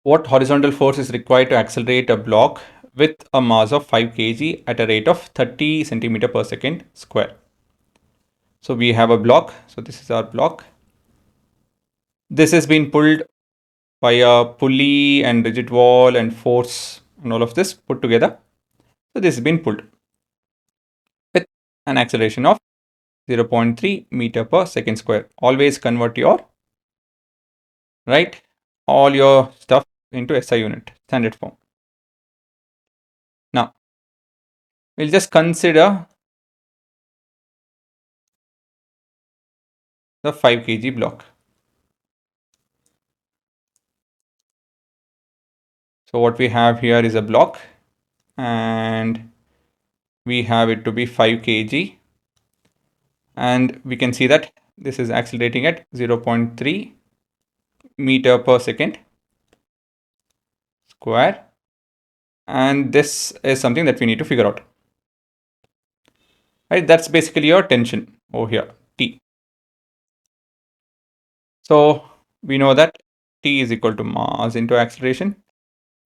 What horizontal force is required to accelerate a block with a mass of 5 kg at a rate of 30 centimeter per second square? So we have a block. So this is our block. This has been pulled by a pulley and rigid wall and force and all of this put together. So this has been pulled with an acceleration of 0.3 meter per second square. Always convert your all your stuff into SI unit, standard form. Now, we'll just consider the 5 kg block. So what we have here is a block and we have it to be 5 kg, and we can see that this is accelerating at 0.3 meter per second square, and this is something that we need to figure out. Right, that's basically your tension over here, T. So we know that T is equal to mass into acceleration.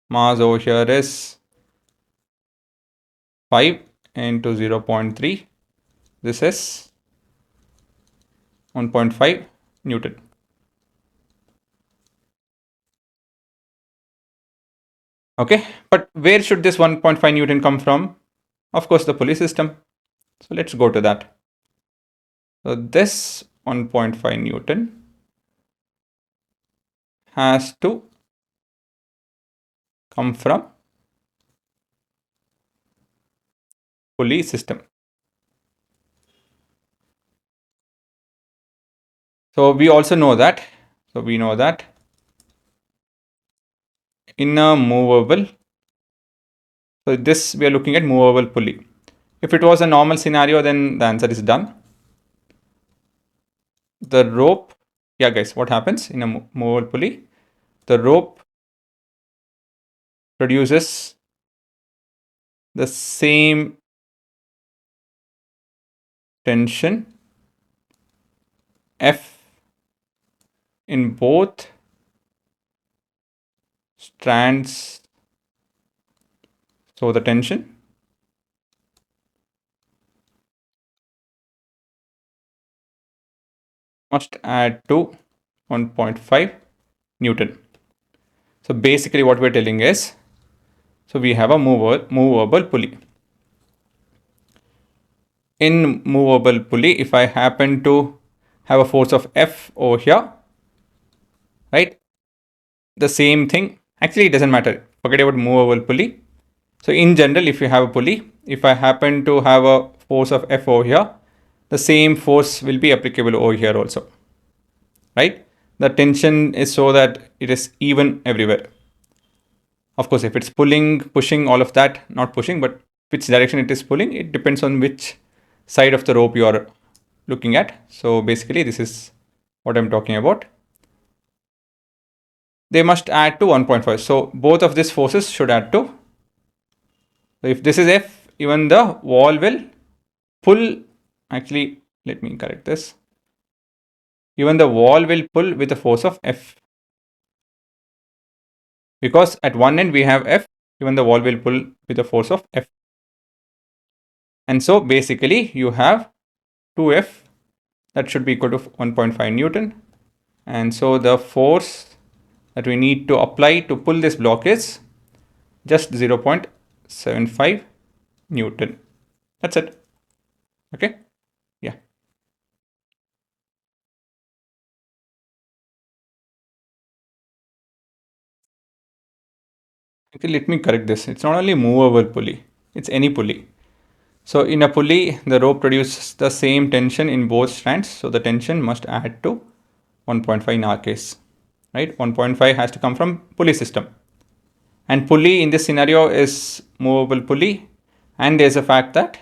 Mass over here is 5 into 0.3. This is 1.5 Newton. Okay, but where should this 1.5 Newton come from? Of course, the pulley system. So let's go to that. So this 1.5 Newton has to come from pulley system. So we also know that, in a movable, so this we are looking at movable pulley. If it was a normal scenario, then the answer is done. The rope, yeah guys, what happens in a movable pulley? The rope produces the same tension F in both strands. So the tension must add to 1.5 Newton. So basically what we're telling is, so we have a movable pulley. In movable pulley, if I happen to have a force of F over here, right? The same thing, actually it doesn't matter. Forget about movable pulley. So in general, if you have a pulley, if I happen to have a force of F over here, the same force will be applicable over here also, right? The tension is so that it is even everywhere. Of course, if it's pulling, pushing, all of that, not pushing, but which direction it is pulling, it depends on which side of the rope you are looking at. So basically, this is what I'm talking about. They must add to 1.5. So both of these forces should add to. So if this is F, even the wall will pull. Actually, let me correct this. Even the wall will pull with the force of F. Because at one end we have F, even the wall will pull with the force of F. And so basically you have 2F, that should be equal to 1.5 Newton. And so the force that we need to apply to pull this block is just 0.75 Newton. That's it. Okay. Yeah. Okay, let me correct this. It's not only movable pulley, it's any pulley. So in a pulley, the rope produces the same tension in both strands. So the tension must add to 1.5 in our case, right? 1.5 has to come from pulley system. And pulley in this scenario is movable pulley. And there's a fact that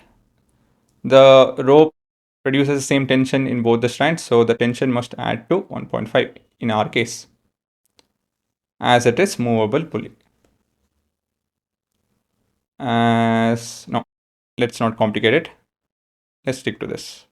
the rope produces the same tension in both the strands. So the tension must add to 1.5 in our case, as it is movable pulley. No, let's not complicate it. Let's stick to this.